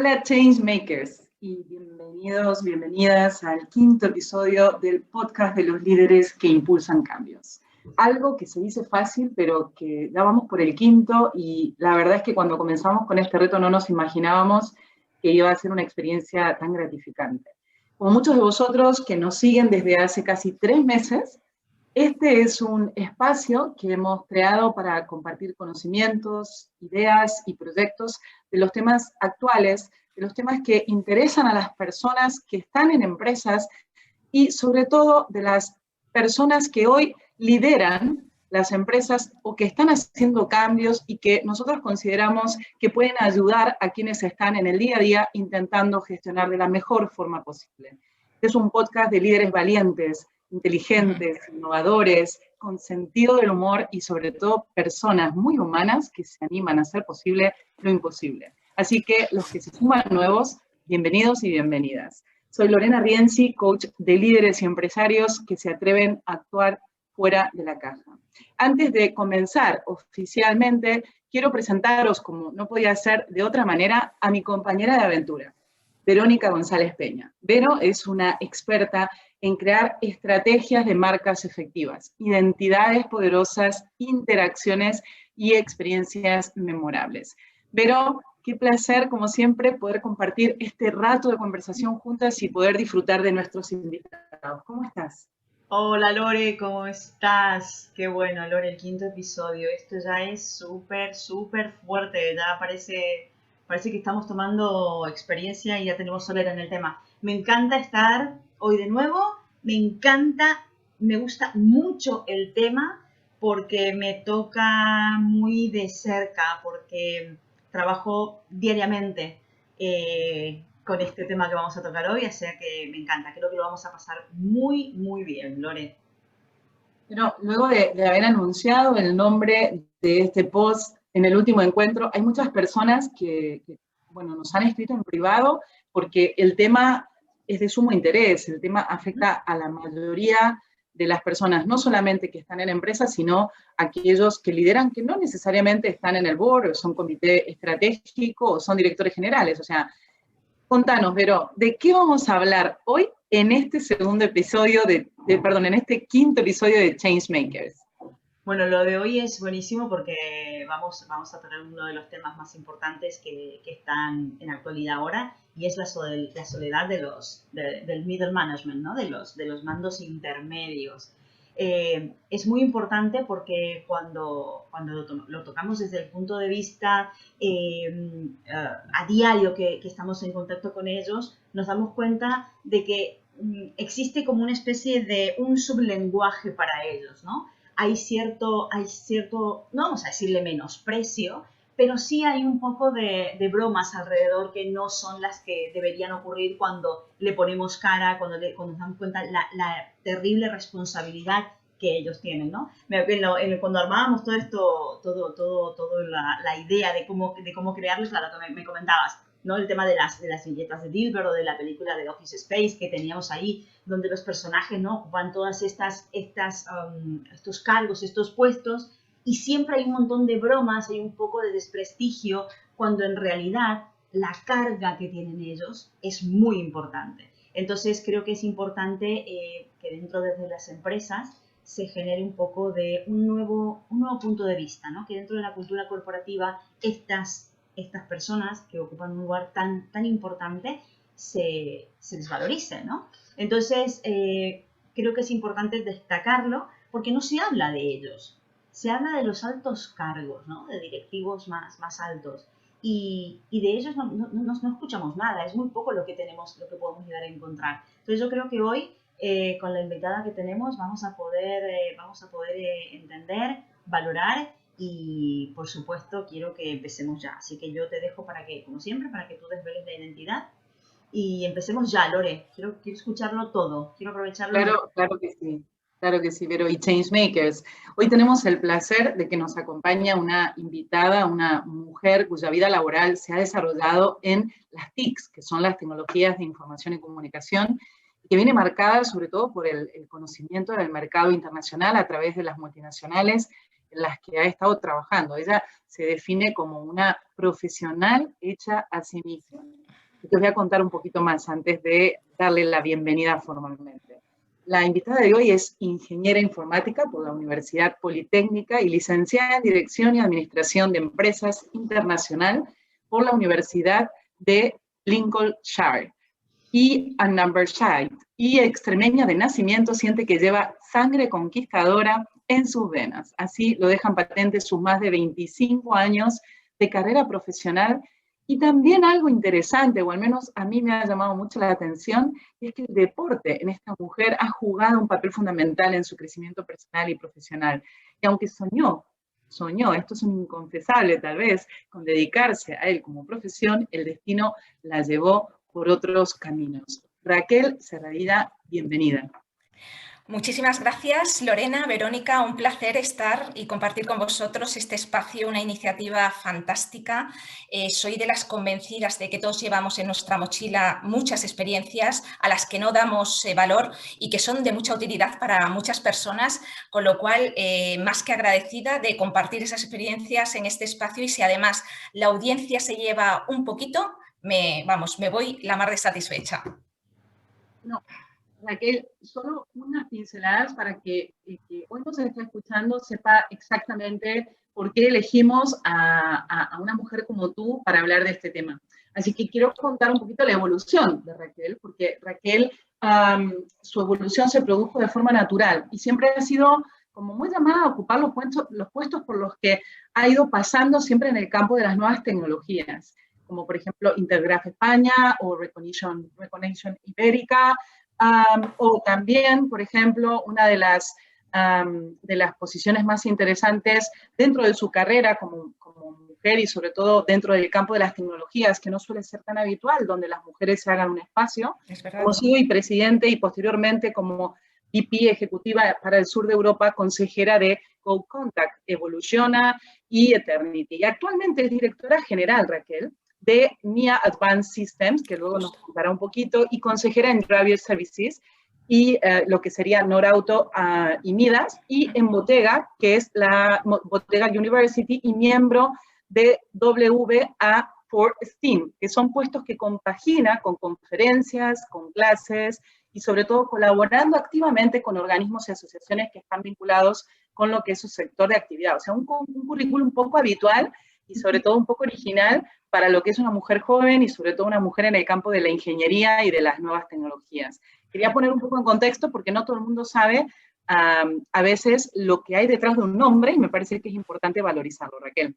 Hola Changemakers y bienvenidos, bienvenidas al quinto episodio del podcast de los líderes que impulsan cambios. Algo que se dice fácil, pero que ya vamos por el quinto y la verdad es que cuando comenzamos con este reto no nos imaginábamos que iba a ser una experiencia tan gratificante. Como muchos de vosotros que nos siguen desde hace casi 3 meses, este es un espacio que hemos creado para compartir conocimientos, ideas y proyectos de los temas actuales, de los temas que interesan a las personas que están en empresas y sobre todo de las personas que hoy lideran las empresas o que están haciendo cambios y que nosotros consideramos que pueden ayudar a quienes están en el día a día intentando gestionar de la mejor forma posible. Es un podcast de líderes valientes, inteligentes, innovadores, con sentido del humor y sobre todo personas muy humanas que se animan a hacer posible lo imposible. Así que los que se suman nuevos, bienvenidos y bienvenidas. Soy Lorena Rienzi, coach de líderes y empresarios que se atreven a actuar fuera de la caja. Antes de comenzar oficialmente, quiero presentaros, como no podía ser de otra manera, a mi compañera de aventura, Verónica González Peña. Vero es una experta en crear estrategias de marcas efectivas, identidades poderosas, interacciones y experiencias memorables. Vero, qué placer, como siempre, poder compartir este rato de conversación juntas y poder disfrutar de nuestros invitados. ¿Cómo estás? Hola Lore, ¿cómo estás? Qué bueno, Lore, el quinto episodio. Esto ya es súper fuerte. Ya parece que estamos tomando experiencia y ya tenemos solera en el tema. Me encanta estar hoy de nuevo. Me gusta mucho el tema porque me toca muy de cerca, porque trabajo diariamente con este tema que vamos a tocar hoy, o sea que me encanta, creo que lo vamos a pasar muy bien, Lore. Pero luego de haber anunciado el nombre de este post en el último encuentro, hay muchas personas que nos han escrito en privado porque el tema es de sumo interés, el tema afecta a la mayoría de las personas, no solamente que están en empresas, sino aquellos que lideran, que no necesariamente están en el board, o son comité estratégico, o son directores generales. O sea, contanos, Vero, ¿de qué vamos a hablar hoy en este segundo episodio en este quinto episodio de Changemakers? Bueno, lo de hoy es buenísimo porque vamos a tocar uno de los temas más importantes que están en actualidad ahora, y es la soledad del middle management, ¿no? De los mandos intermedios. Es muy importante porque cuando lo tocamos desde el punto de vista a diario que estamos en contacto con ellos, nos damos cuenta de que existe como una especie de un sublenguaje para ellos, ¿no? Hay cierto, no vamos a decirle menosprecio, pero sí hay un poco de bromas alrededor que no son las que deberían ocurrir cuando le ponemos cara, cuando nos damos cuenta la terrible responsabilidad que ellos tienen, ¿no? Cuando armábamos todo esto, la idea de cómo crearlos, claro, me comentabas, ¿no? El tema de las viñetas de Dilbert o de la película de Office Space que teníamos ahí, donde los personajes, ¿no?, ocupan todas estos cargos, estos puestos, y siempre hay un montón de bromas, hay un poco de desprestigio, cuando en realidad la carga que tienen ellos es muy importante. Entonces creo que es importante que dentro de las empresas se genere un poco de un nuevo punto de vista, ¿no? Que dentro de la cultura corporativa estas personas que ocupan un lugar tan importante se les valorice, ¿no? Entonces, creo que es importante destacarlo porque no se habla de ellos. Se habla de los altos cargos, ¿no? De directivos más altos. Y de ellos no escuchamos nada. Es muy poco lo que podemos llegar a encontrar. Entonces, yo creo que hoy, con la invitada que tenemos, vamos a poder entender, valorar. Y por supuesto quiero que empecemos ya, así que yo te dejo para que, como siempre, para que tú desveles la identidad y empecemos ya, Lore. Quiero escucharlo todo, quiero aprovecharlo. Claro que sí, Vero. Y Changemakers, hoy tenemos el placer de que nos acompaña una invitada, una mujer cuya vida laboral se ha desarrollado en las TICs, que son las tecnologías de información y comunicación, que viene marcada sobre todo por el conocimiento del mercado internacional a través de las multinacionales en las que ha estado trabajando. Ella se define como una profesional hecha a sí misma. Te voy a contar un poquito más antes de darle la bienvenida formalmente. La invitada de hoy es ingeniera informática por la Universidad Politécnica y licenciada en Dirección y Administración de Empresas Internacional por la Universidad de Lincolnshire y Ambershire, y extremeña de nacimiento, siente que lleva sangre conquistadora en sus venas. Así lo dejan patente sus más de 25 años de carrera profesional. Y también algo interesante, o al menos a mí me ha llamado mucho la atención, es que el deporte en esta mujer ha jugado un papel fundamental en su crecimiento personal y profesional. Y aunque soñó, esto es un inconfesable tal vez, con dedicarse a él como profesión, el destino la llevó por otros caminos. Raquel Serradilla, bienvenida. Muchísimas gracias, Lorena, Verónica, un placer estar y compartir con vosotros este espacio, una iniciativa fantástica. Soy de las convencidas de que todos llevamos en nuestra mochila muchas experiencias a las que no damos valor y que son de mucha utilidad para muchas personas, con lo cual, más que agradecida de compartir esas experiencias en este espacio, y si además la audiencia se lleva un poquito, me voy la mar de satisfecha. No. Raquel, solo unas pinceladas para que el que hoy nos está escuchando sepa exactamente por qué elegimos a una mujer como tú para hablar de este tema. Así que quiero contar un poquito la evolución de Raquel, porque Raquel, su evolución se produjo de forma natural y siempre ha sido como muy llamada a ocupar los puestos por los que ha ido pasando siempre en el campo de las nuevas tecnologías, como por ejemplo Intergraph España o Recognition Ibérica, o también, por ejemplo, una de las posiciones más interesantes dentro de su carrera como mujer y sobre todo dentro del campo de las tecnologías, que no suele ser tan habitual, donde las mujeres se hagan un espacio, como CEO y presidente y posteriormente como VP ejecutiva para el sur de Europa, consejera de Code Contact, Evoluciona y Eternity. Y actualmente es directora general, Raquel, de MIA Advanced Systems, que luego nos contará un poquito, y consejera en Driver Services, y lo que sería Norauto y Midas, y en Bottega, que es la Bottega University, y miembro de WA for STEAM, que son puestos que compagina con conferencias, con clases, y sobre todo colaborando activamente con organismos y asociaciones que están vinculados con lo que es su sector de actividad. O sea, un currículum un poco habitual y sobre todo un poco original para lo que es una mujer joven y sobre todo una mujer en el campo de la ingeniería y de las nuevas tecnologías. Quería poner un poco en contexto porque no todo el mundo sabe a veces lo que hay detrás de un nombre y me parece que es importante valorizarlo, Raquel.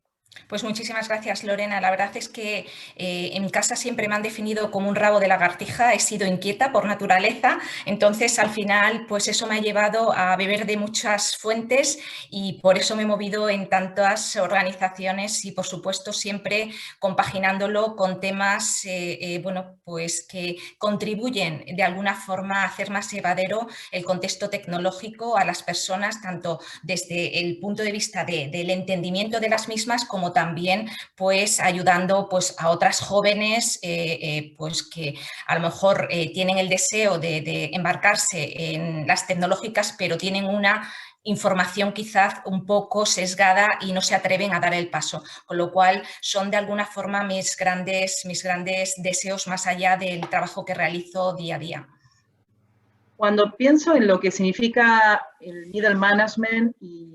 Pues muchísimas gracias, Lorena. La verdad es que en mi casa siempre me han definido como un rabo de lagartija. He sido inquieta por naturaleza, entonces al final pues eso me ha llevado a beber de muchas fuentes y por eso me he movido en tantas organizaciones y por supuesto siempre compaginándolo con temas bueno, pues que contribuyen de alguna forma a hacer más llevadero el contexto tecnológico a las personas, tanto desde el punto de vista del entendimiento de las mismas como también pues ayudando pues a otras jóvenes pues que a lo mejor tienen el deseo de embarcarse en las tecnológicas, pero tienen una información quizás un poco sesgada y no se atreven a dar el paso, con lo cual son de alguna forma mis grandes deseos más allá del trabajo que realizo día a día. Cuando pienso en lo que significa el middle management y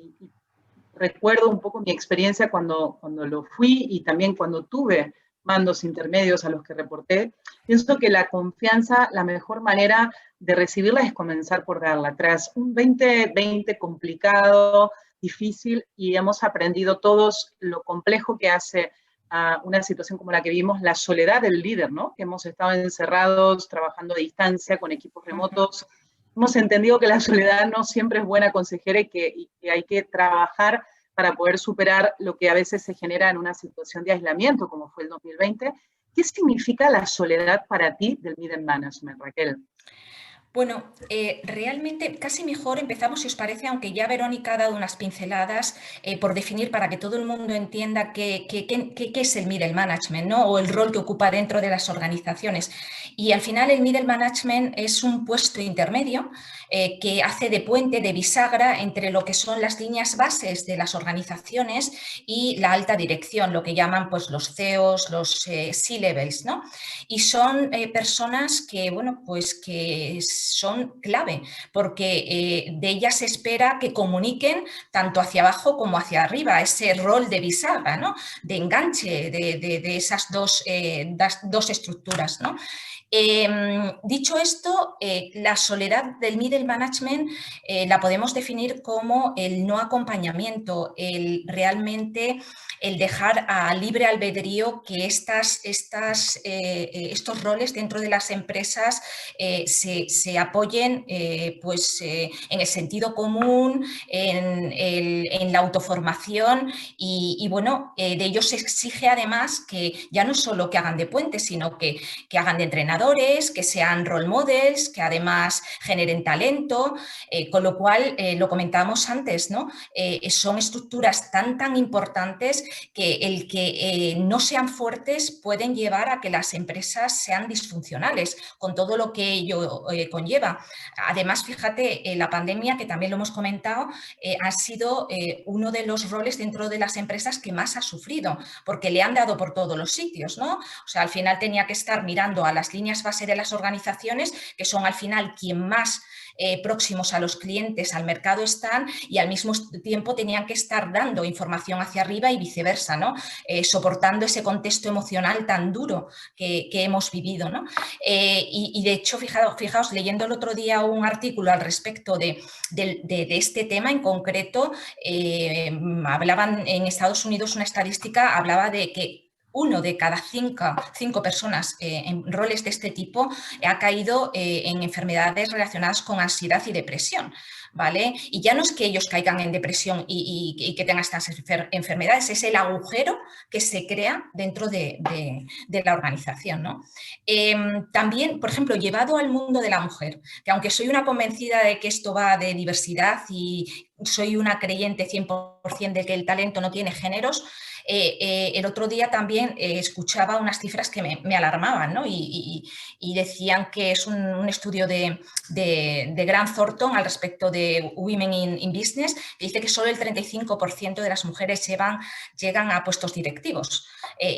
recuerdo un poco mi experiencia cuando lo fui y también cuando tuve mandos intermedios a los que reporté, pienso que la confianza, la mejor manera de recibirla es comenzar por darla. Tras un 2020 complicado, difícil, y hemos aprendido todos lo complejo que hace una situación como la que vimos, la soledad del líder, ¿no? Que hemos estado encerrados, trabajando a distancia, con equipos remotos. Hemos entendido que la soledad no siempre es buena consejera y que hay que trabajar para poder superar lo que a veces se genera en una situación de aislamiento, como fue el 2020. ¿Qué significa la soledad para ti del middle management, Raquel? Bueno, realmente casi mejor empezamos, si os parece, aunque ya Verónica ha dado unas pinceladas por definir para que todo el mundo entienda qué es el middle management, ¿no? O el rol que ocupa dentro de las organizaciones. Y al final el middle management es un puesto intermedio que hace de puente, de bisagra entre lo que son las líneas bases de las organizaciones y la alta dirección, lo que llaman pues, los CEOs, los C-levels, ¿no? Y son personas que, bueno, pues que son clave, porque de ellas se espera que comuniquen tanto hacia abajo como hacia arriba, ese rol de bisagra, ¿no? De enganche de esas dos estructuras, ¿no? Dicho esto, la soledad del middle management la podemos definir como el no acompañamiento, realmente el dejar a libre albedrío que estos roles dentro de las empresas se apoyen en el sentido común, en la autoformación y bueno, de ellos se exige además que ya no solo que hagan de puente, sino que hagan de entrenadores, que sean role models, que además generen talento, con lo cual, lo comentábamos antes, ¿no? Son estructuras tan importantes que el que no sean fuertes pueden llevar a que las empresas sean disfuncionales, con todo lo que ello conlleva. Además, fíjate, la pandemia, que también lo hemos comentado, ha sido uno de los roles dentro de las empresas que más ha sufrido, porque le han dado por todos los sitios, ¿no? O sea, al final tenía que estar mirando a las líneas base de las organizaciones, que son al final quien más próximos a los clientes, al mercado están, y al mismo tiempo tenían que estar dando información hacia arriba y viceversa, ¿no? Soportando ese contexto emocional tan duro que hemos vivido, ¿no? Y de hecho, fijaos, leyendo el otro día un artículo al respecto de este tema en concreto, hablaban en Estados Unidos, una estadística hablaba de que 1 de cada 5 personas en roles de este tipo ha caído en enfermedades relacionadas con ansiedad y depresión, ¿vale? Y ya no es que ellos caigan en depresión y que tengan estas enfermedades, es el agujero que se crea dentro de la organización, ¿no? También, por ejemplo, llevado al mundo de la mujer, que aunque soy una convencida de que esto va de diversidad y soy una creyente 100% de que el talento no tiene géneros, el otro día también escuchaba unas cifras que me alarmaban, ¿no? Y decían que es un estudio de Grant Thornton al respecto de Women in Business, que dice que solo el 35% de las mujeres llegan a puestos directivos.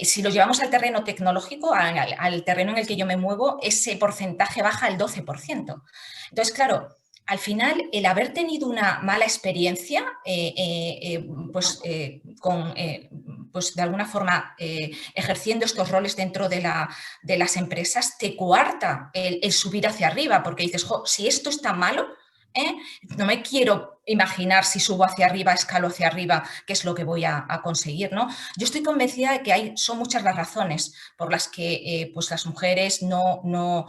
Si lo llevamos al terreno tecnológico, al terreno en el que yo me muevo, ese porcentaje baja al 12%. Entonces, claro, al final, el haber tenido una mala experiencia, pues de alguna forma ejerciendo estos roles dentro de las empresas, te coarta el subir hacia arriba, porque dices, jo, si esto es tan malo, no me quiero imaginar si subo hacia arriba, escalo hacia arriba, qué es lo que voy a conseguir, ¿no? Yo estoy convencida de que son muchas las razones por las que pues las mujeres no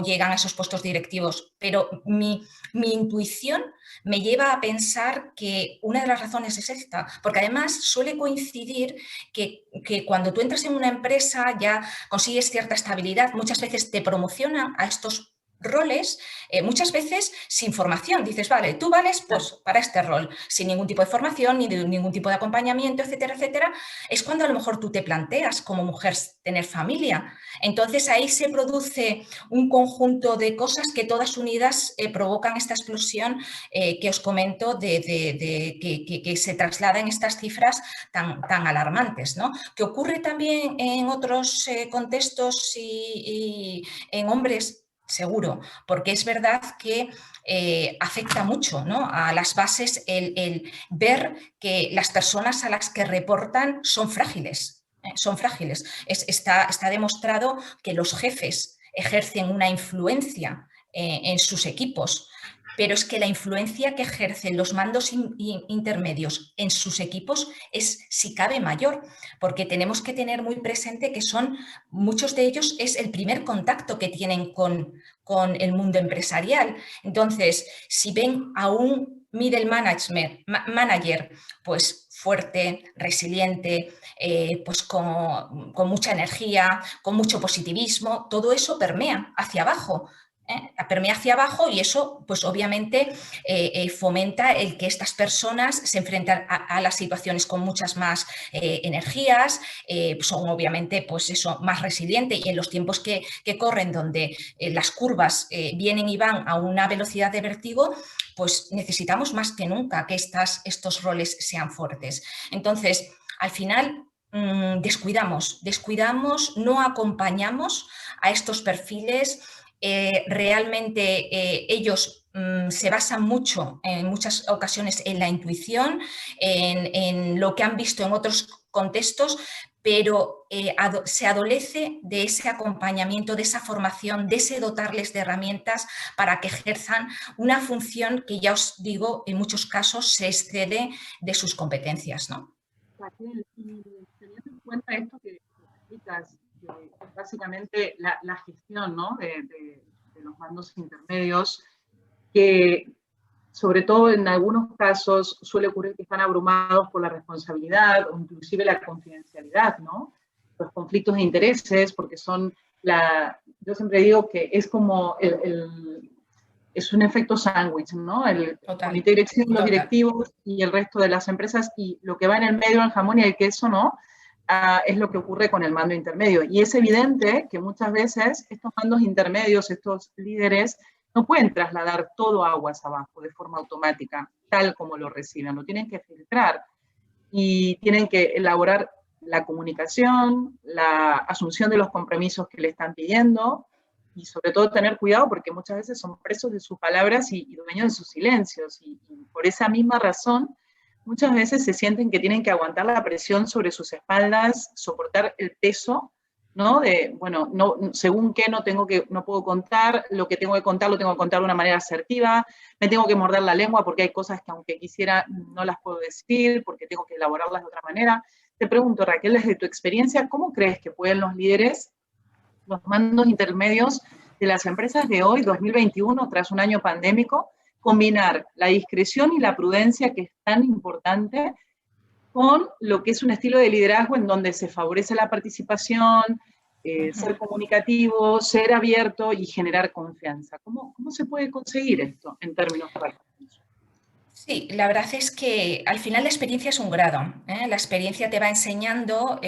llegan a esos puestos directivos, pero mi intuición me lleva a pensar que una de las razones es esta, porque además suele coincidir que cuando tú entras en una empresa ya consigues cierta estabilidad, muchas veces te promocionan a estos roles, muchas veces sin formación. Dices, vale, tú vales pues para este rol, sin ningún tipo de formación, ni de ningún tipo de acompañamiento, etcétera, etcétera. Es cuando a lo mejor tú te planteas como mujer tener familia. Entonces ahí se produce un conjunto de cosas que todas unidas provocan esta explosión que os comento que se traslada en estas cifras tan alarmantes, ¿no? Que ocurre también en otros contextos y en hombres, seguro, porque es verdad que afecta mucho, ¿no? A las bases el ver que las personas a las que reportan son frágiles. Son frágiles. Está demostrado que los jefes ejercen una influencia en sus equipos, pero es que la influencia que ejercen los mandos intermedios en sus equipos es, si cabe, mayor, porque tenemos que tener muy presente que muchos de ellos es el primer contacto que tienen con el mundo empresarial. Entonces, si ven a un middle manager, pues fuerte, resiliente, pues con mucha energía, con mucho positivismo, todo eso permea hacia abajo. permea hacia abajo y eso pues obviamente fomenta el que estas personas se enfrenten a las situaciones con muchas más energías, son obviamente pues eso, más resilientes y en los tiempos que corren donde las curvas vienen y van a una velocidad de vértigo, pues necesitamos más que nunca que estos roles sean fuertes. Entonces, al final descuidamos, no acompañamos a estos perfiles. Realmente ellos se basan mucho, en muchas ocasiones, en la intuición, en lo que han visto en otros contextos, pero se adolece de ese acompañamiento, de esa formación, de ese dotarles de herramientas para que ejerzan una función que, ya os digo, en muchos casos se excede de sus competencias, ¿no? Raquel, y teniendo en cuenta esto que explicas, que es básicamente la gestión, ¿no? de los mandos intermedios, que sobre todo en algunos casos suele ocurrir que están abrumados por la responsabilidad o inclusive la confidencialidad, ¿no? Los conflictos de intereses, porque son yo siempre digo que es como es un efecto sándwich, ¿no? El comité de dirección, los directivos y el resto de las empresas, y lo que va en el medio, el jamón y el queso, ¿no? Es lo que ocurre con el mando intermedio. Y es evidente que muchas veces estos mandos intermedios, estos líderes, no pueden trasladar todo aguas abajo de forma automática, tal como lo reciben. Lo tienen que filtrar y tienen que elaborar la comunicación, la asunción de los compromisos que le están pidiendo, y sobre todo tener cuidado porque muchas veces son presos de sus palabras y dueños de sus silencios, y por esa misma razón muchas veces se sienten que tienen que aguantar la presión sobre sus espaldas, soportar el peso, ¿no? De, bueno, no, según qué no puedo contar, lo que tengo que contar lo tengo que contar de una manera asertiva, me tengo que morder la lengua porque hay cosas que aunque quisiera no las puedo decir porque tengo que elaborarlas de otra manera. Te pregunto, Raquel, desde tu experiencia, ¿cómo crees que pueden los líderes, los mandos intermedios de las empresas de hoy, 2021, tras un año pandémico, combinar la discreción y la prudencia, que es tan importante, con lo que es un estilo de liderazgo en donde se favorece la participación, ser comunicativo, ser abierto y generar confianza? ¿Cómo se puede conseguir esto en términos prácticos? Sí, la verdad es que al final la experiencia es un grado, ¿eh? La experiencia te va enseñando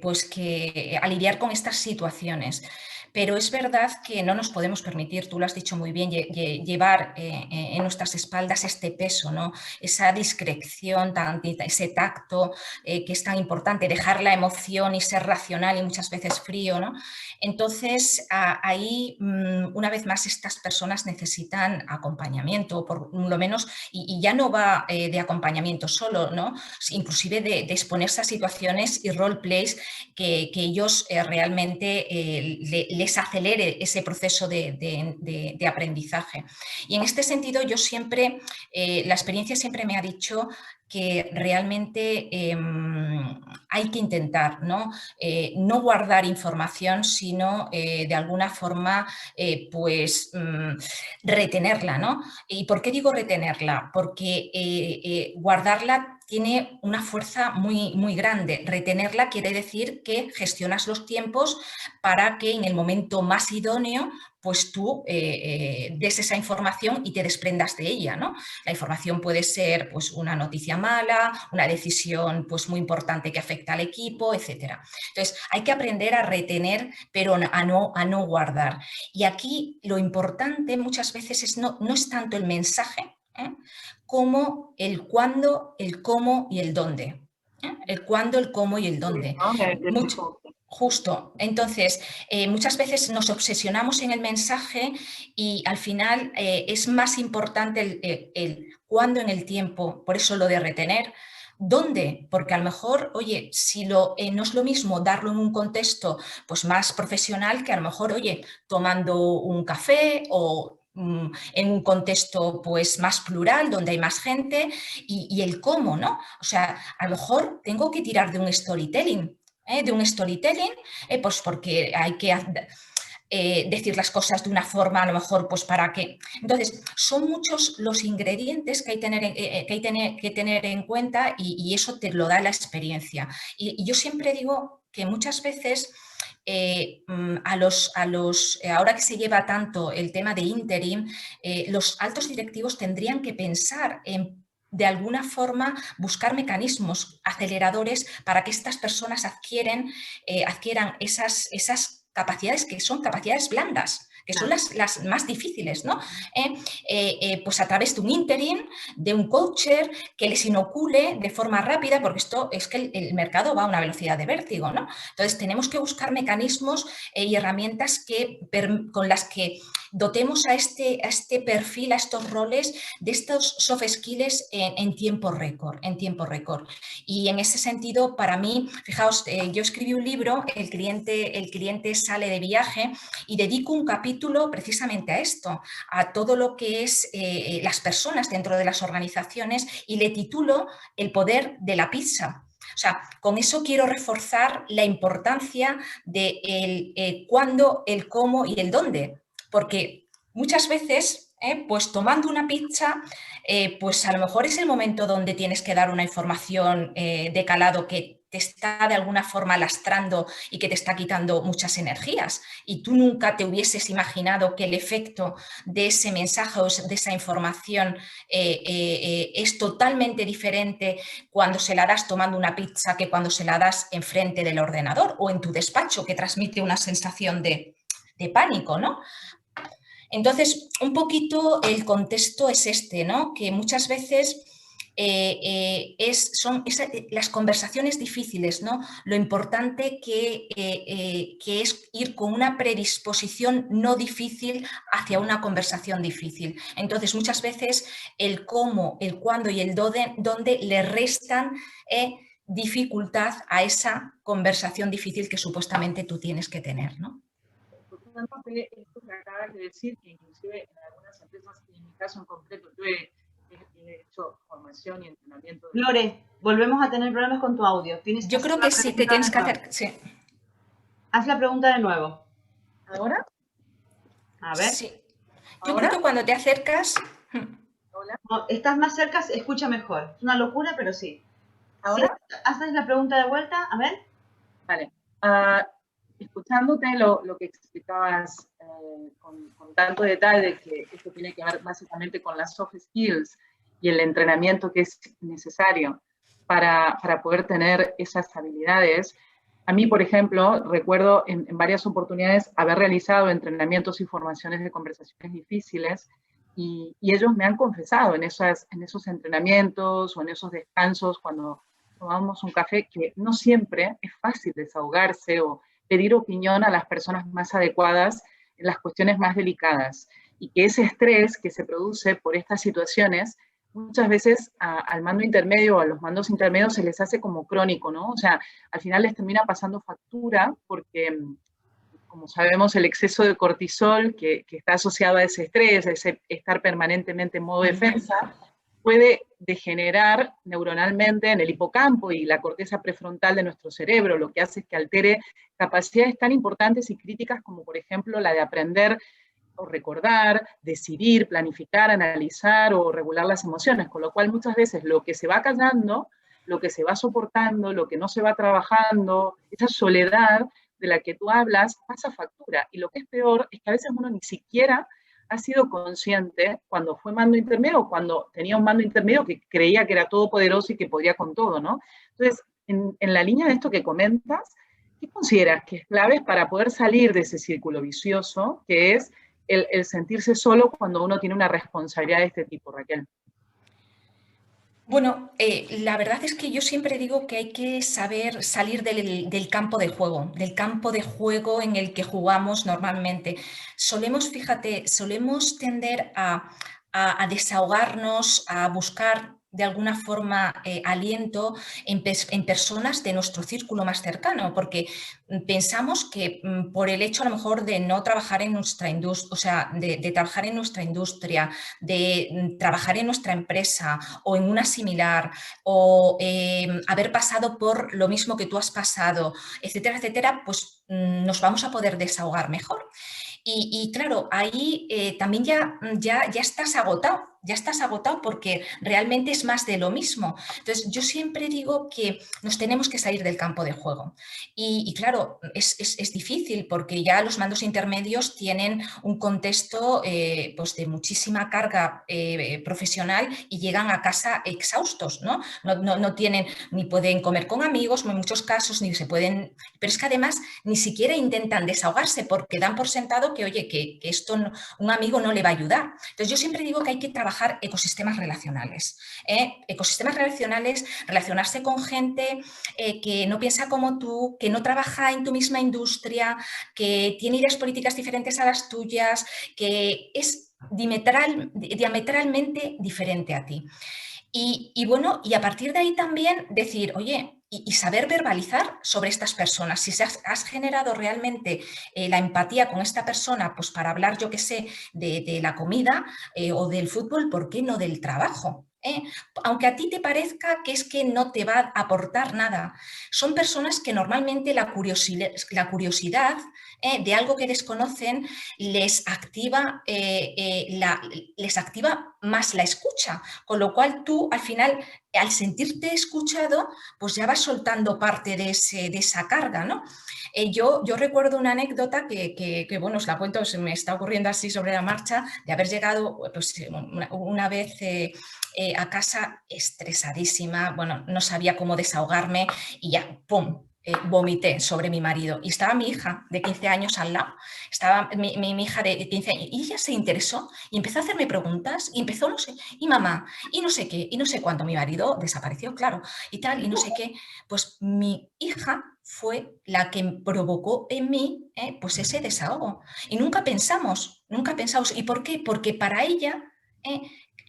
pues que a lidiar con estas situaciones. Pero es verdad que no nos podemos permitir, tú lo has dicho muy bien, llevar en nuestras espaldas este peso, ¿no? Esa discreción, ese tacto que es tan importante, dejar la emoción y ser racional y muchas veces frío, ¿no? Entonces, ahí, una vez más, estas personas necesitan acompañamiento, por lo menos, y ya no va de acompañamiento solo, ¿no? Inclusive de exponerse a situaciones y roleplays que ellos realmente les acelere ese proceso de aprendizaje. Y en este sentido, yo siempre, la experiencia siempre me ha dicho que realmente hay que intentar no guardar información, sino de alguna forma pues retenerla, ¿no? ¿Y por qué digo retenerla? Porque guardarla tiene una fuerza muy, muy grande. Retenerla quiere decir que gestionas los tiempos para que en el momento más idóneo pues tú des esa información y te desprendas de ella, ¿no? La información puede ser pues una noticia mala, una decisión pues muy importante que afecta al equipo, etcétera. Entonces hay que aprender a retener, pero a no guardar. Y aquí lo importante muchas veces no es tanto el mensaje, como el cuándo, el cómo y el dónde. El cuándo, el cómo y el dónde. Justo. Entonces, muchas veces nos obsesionamos en el mensaje y al final es más importante el cuándo en el tiempo, por eso lo de retener. ¿Dónde? Porque a lo mejor, oye, si no es lo mismo darlo en un contexto pues más profesional que a lo mejor, oye, tomando un café o en un contexto pues más plural, donde hay más gente, y el cómo, ¿no? O sea, a lo mejor tengo que tirar de un storytelling, pues porque hay que decir las cosas de una forma, a lo mejor, pues para que... Entonces, son muchos los ingredientes que hay que tener en cuenta y eso te lo da la experiencia. Y yo siempre digo que muchas veces ahora que se lleva tanto el tema de interim, los altos directivos tendrían que pensar en, de alguna forma, buscar mecanismos aceleradores para que estas personas adquieran esas capacidades que son capacidades blandas, que son las más difíciles, ¿no? Pues a través de un interim, de un coacher que les inocule de forma rápida, porque esto es que el mercado va a una velocidad de vértigo, ¿no? Entonces tenemos que buscar mecanismos y herramientas con las que dotemos a este perfil, a estos roles, de estos soft skills en tiempo récord, Y en ese sentido, para mí, fijaos, yo escribí un libro, el cliente sale de viaje, y dedico un capítulo precisamente a esto, a todo lo que es las personas dentro de las organizaciones, y le titulo El poder de la pizza. O sea, con eso quiero reforzar la importancia de el cuándo, el cómo y el dónde, porque muchas veces, pues tomando una pizza, pues a lo mejor es el momento donde tienes que dar una información de calado que te está de alguna forma lastrando y que te está quitando muchas energías. Y tú nunca te hubieses imaginado que el efecto de ese mensaje o de esa información es totalmente diferente cuando se la das tomando una pizza que cuando se la das enfrente del ordenador o en tu despacho, que transmite una sensación de pánico, ¿no? Entonces, un poquito el contexto es este, ¿no? Que muchas veces son las conversaciones difíciles, ¿no? Lo importante que es ir con una predisposición no difícil hacia una conversación difícil. Entonces, muchas veces el cómo, el cuándo y el dónde le restan dificultad a esa conversación difícil que supuestamente tú tienes que tener, ¿no? De esto que acabas de decir, que inclusive en algunas empresas, y en mi caso en concreto, yo he hecho formación y entrenamiento. Lore, volvemos a tener problemas con tu audio. Yo creo que sí, te tienes que hacer... Sí. Haz la pregunta de nuevo. ¿Ahora? A ver. Sí. Yo creo que cuando te acercas... ¿Hola? No, estás más cerca, se escucha mejor. Es una locura, pero sí. ¿Ahora? Sí, haces la pregunta de vuelta, a ver. Vale. Escuchándote lo que explicabas con tanto detalle, que esto tiene que ver básicamente con las soft skills y el entrenamiento que es necesario para poder tener esas habilidades. A mí, por ejemplo, recuerdo en varias oportunidades haber realizado entrenamientos y formaciones de conversaciones difíciles, y ellos me han confesado en esos entrenamientos o en esos descansos cuando tomamos un café, que no siempre es fácil desahogarse o pedir opinión a las personas más adecuadas en las cuestiones más delicadas, y que ese estrés que se produce por estas situaciones muchas veces al mando intermedio o a los mandos intermedios se les hace como crónico, ¿no? O sea, al final les termina pasando factura porque, como sabemos, el exceso de cortisol que está asociado a ese estrés, a ese estar permanentemente en modo defensa, puede degenerar neuronalmente en el hipocampo y la corteza prefrontal de nuestro cerebro, lo que hace es que altere capacidades tan importantes y críticas como, por ejemplo, la de aprender o recordar, decidir, planificar, analizar o regular las emociones, con lo cual muchas veces lo que se va callando, lo que se va soportando, lo que no se va trabajando, esa soledad de la que tú hablas, pasa factura. Y lo que es peor es que a veces uno ni siquiera ha sido consciente cuando fue mando intermedio o cuando tenía un mando intermedio que creía que era todopoderoso y que podía con todo, ¿no? Entonces, en la línea de esto que comentas, ¿qué consideras que es clave para poder salir de ese círculo vicioso que es el sentirse solo cuando uno tiene una responsabilidad de este tipo, Raquel? Bueno, la verdad es que yo siempre digo que hay que saber salir del campo de juego en el que jugamos normalmente. Fíjate, solemos tender a desahogarnos, a buscar de alguna forma aliento en personas de nuestro círculo más cercano, porque pensamos que por el hecho a lo mejor de no trabajar en nuestra industria, o sea, de trabajar en nuestra industria, de trabajar en nuestra empresa o en una similar, o haber pasado por lo mismo que tú has pasado, etcétera, etcétera, pues nos vamos a poder desahogar mejor. Y claro, ahí también ya estás agotado porque realmente es más de lo mismo. Entonces, yo siempre digo que nos tenemos que salir del campo de juego. Y claro, es difícil porque ya los mandos intermedios tienen un contexto pues de muchísima carga profesional y llegan a casa exhaustos, ¿no? No tienen, ni pueden comer con amigos, en muchos casos, ni se pueden... Pero es que además ni siquiera intentan desahogarse porque dan por sentado que, oye, que esto un amigo no le va a ayudar. Entonces, yo siempre digo que hay que trabajar ecosistemas relacionales. Ecosistemas relacionales, relacionarse con gente que no piensa como tú, que no trabaja en tu misma industria, que tiene ideas políticas diferentes a las tuyas, que es diametralmente diferente a ti. Y bueno, y a partir de ahí también decir, oye, y saber verbalizar sobre estas personas. Si has generado realmente la empatía con esta persona, pues para hablar, yo qué sé, de la comida o del fútbol, ¿por qué no del trabajo? Aunque a ti te parezca que es que no te va a aportar nada. Son personas que normalmente la curiosidad de algo que desconocen les activa más la escucha, con lo cual tú al final, al sentirte escuchado, pues ya vas soltando parte de esa carga, ¿no? Yo recuerdo una anécdota que, bueno, os la cuento, se me está ocurriendo así sobre la marcha, de haber llegado pues, una vez a casa estresadísima, bueno, no sabía cómo desahogarme y ya, ¡pum!, vomité sobre mi marido. Y estaba mi hija de 15 años al lado, estaba mi hija de 15 años, y ella se interesó y empezó a hacerme preguntas, y empezó, no sé, y mamá, y no sé qué, y no sé cuánto. Mi marido desapareció, claro, y tal, y no sé qué. Pues mi hija fue la que provocó en mí pues ese desahogo. Y nunca pensamos. ¿Y por qué? Porque para ella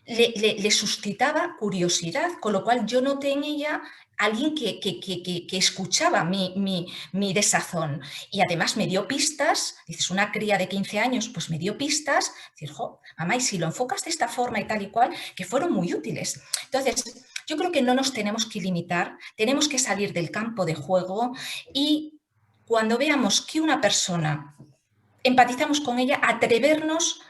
le suscitaba curiosidad, con lo cual yo noté en ella alguien que escuchaba mi desazón, y además me dio pistas. Dices, una cría de 15 años, pues me dio pistas, decir, jo, mamá, y si lo enfocas de esta forma y tal y cual, que fueron muy útiles. Entonces, yo creo que no nos tenemos que limitar, tenemos que salir del campo de juego, y cuando veamos que una persona empatizamos con ella, atrevernos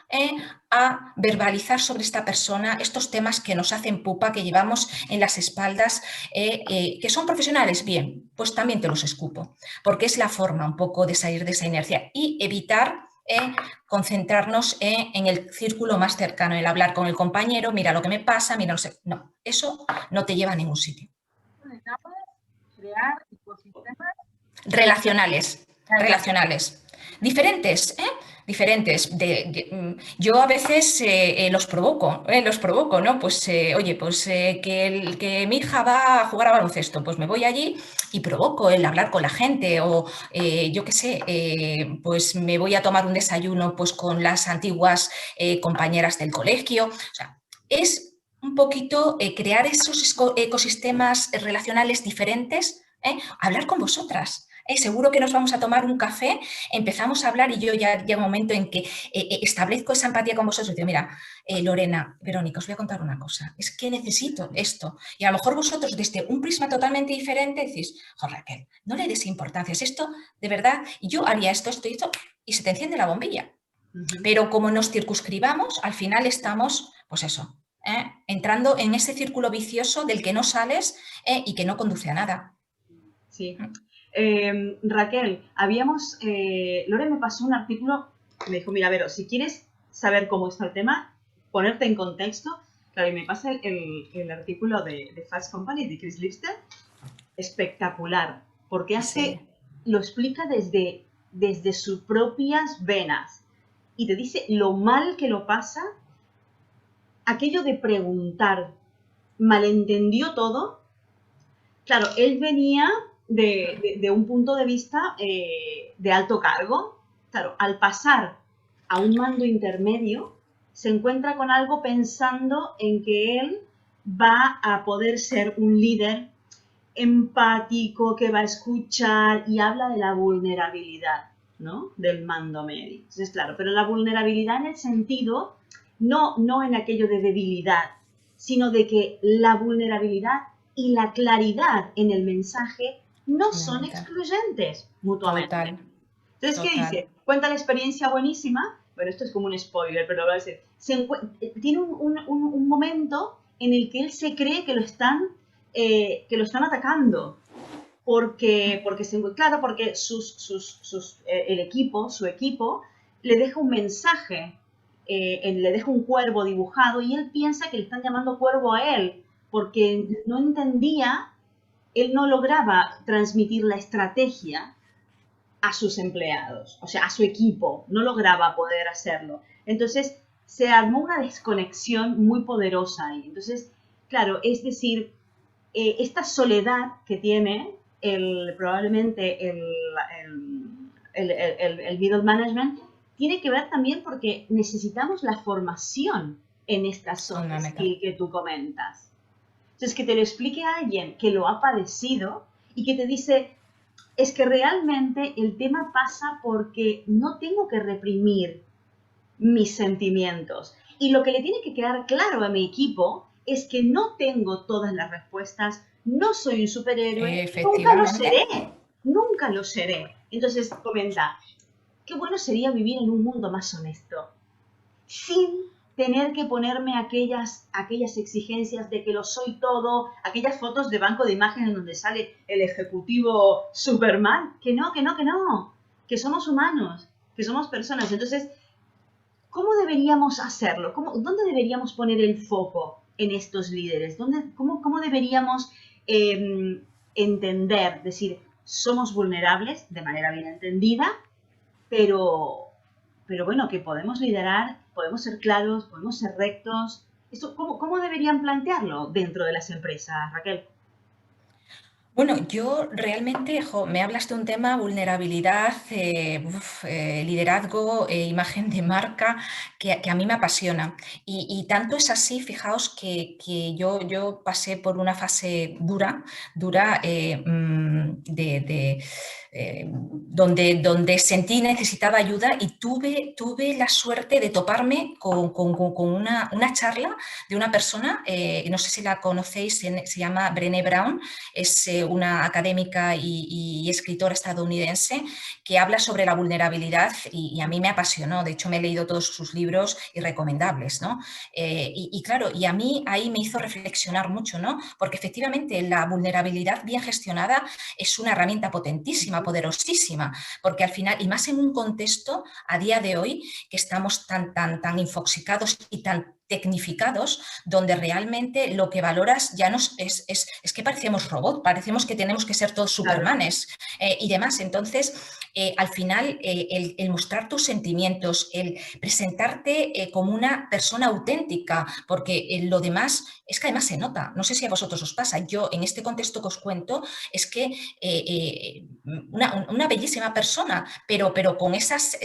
a verbalizar sobre esta persona estos temas que nos hacen pupa, que llevamos en las espaldas, que son profesionales, bien, pues también te los escupo, porque es la forma un poco de salir de esa inercia y evitar concentrarnos en el círculo más cercano, el hablar con el compañero, mira lo que me pasa, mira, no sé, no, eso no te lleva a ningún sitio. Crear ecosistemas relacionales. Diferentes, diferentes. Yo a veces los provoco, ¿no? Pues, oye, pues que mi hija va a jugar a baloncesto, pues me voy allí y provoco el hablar con la gente, o yo qué sé, pues me voy a tomar un desayuno pues con las antiguas compañeras del colegio. O sea, es un poquito crear esos ecosistemas relacionales diferentes, hablar con vosotras. Seguro que nos vamos a tomar un café, empezamos a hablar y yo ya llega un momento en que establezco esa empatía con vosotros y digo, mira, Lorena, Verónica, os voy a contar una cosa, es que necesito esto. Y a lo mejor vosotros desde un prisma totalmente diferente decís, joder, Raquel, no le des importancia, es esto, de verdad, yo haría esto, y se te enciende la bombilla. Pero como nos circunscribamos, al final estamos, pues eso, entrando en ese círculo vicioso del que no sales y que no conduce a nada. Sí. Raquel, Lore me pasó un artículo que me dijo, mira, Vero, si quieres saber cómo está el tema, ponerte en contexto, claro, y me pasa el artículo de Fast Company de Chris Lipstead, espectacular, porque lo explica desde sus propias venas y te dice lo mal que lo pasa, aquello de preguntar, malentendió todo. Claro, él venía de un punto de vista de alto cargo. Claro, al pasar a un mando intermedio, se encuentra con algo pensando en que él va a poder ser un líder empático, que va a escuchar, y habla de la vulnerabilidad, ¿no?, del mando medio. Entonces, claro, pero la vulnerabilidad en el sentido, no en aquello de debilidad, sino de que la vulnerabilidad y la claridad en el mensaje no son excluyentes mutuamente. Entonces, ¿qué Total. dice? Cuenta la experiencia buenísima. Bueno, esto es como un spoiler, pero lo voy a decir. Tiene un momento en el que él se cree que lo están atacando. Claro, porque el equipo, su equipo, le deja un mensaje, le deja un cuervo dibujado y él piensa que le están llamando cuervo a él, porque no entendía, él no lograba transmitir la estrategia a sus empleados, o sea, a su equipo, no lograba poder hacerlo. Entonces, se armó una desconexión muy poderosa ahí. Entonces, claro, es decir, esta soledad que tiene probablemente el middle management tiene que ver también porque necesitamos la formación en estas soft Fundamental. skills que tú comentas. Entonces, que te lo explique a alguien que lo ha padecido y que te dice, es que realmente el tema pasa porque no tengo que reprimir mis sentimientos. Y lo que le tiene que quedar claro a mi equipo es que no tengo todas las respuestas, no soy un superhéroe, nunca lo Efectivamente. seré, nunca lo seré. Entonces comenta, qué bueno sería vivir en un mundo más honesto, sin tener que ponerme aquellas exigencias de que lo soy todo, aquellas fotos de banco de imágenes donde sale el ejecutivo Superman, que no, que no, que no, que somos humanos, que somos personas. Entonces, ¿cómo deberíamos hacerlo? ¿Dónde deberíamos poner el foco en estos líderes? ¿Cómo deberíamos entender, decir, somos vulnerables de manera bien entendida, pero, pero bueno, que podemos liderar, podemos ser claros, podemos ser rectos? ¿Cómo deberían plantearlo dentro de las empresas, Raquel? Bueno, yo realmente, me hablas de un tema, vulnerabilidad, liderazgo, imagen de marca, que a mí me apasiona. Y tanto es así, fijaos, que yo pasé por una fase dura, donde sentí necesitaba ayuda y tuve la suerte de toparme con una charla de una persona, no sé si la conocéis, se llama Brené Brown. Es una académica y escritora estadounidense que habla sobre la vulnerabilidad y a mí me apasionó. De hecho, me he leído todos sus libros y recomendables, ¿no? Y claro, y a mí ahí me hizo reflexionar mucho, ¿no? Porque efectivamente la vulnerabilidad bien gestionada es una herramienta potentísima, poderosísima, porque al final, y más en un contexto a día de hoy que estamos tan infoxicados y tan tecnificados, donde realmente lo que valoras ya no es que parecemos robots, parecemos que tenemos que ser todos Claro, supermanes y demás. Entonces, al final, el mostrar tus sentimientos, el presentarte como una persona auténtica, porque lo demás es que además se nota. No sé si a vosotros os pasa. Yo, en este contexto que os cuento, es que una bellísima persona, pero con ese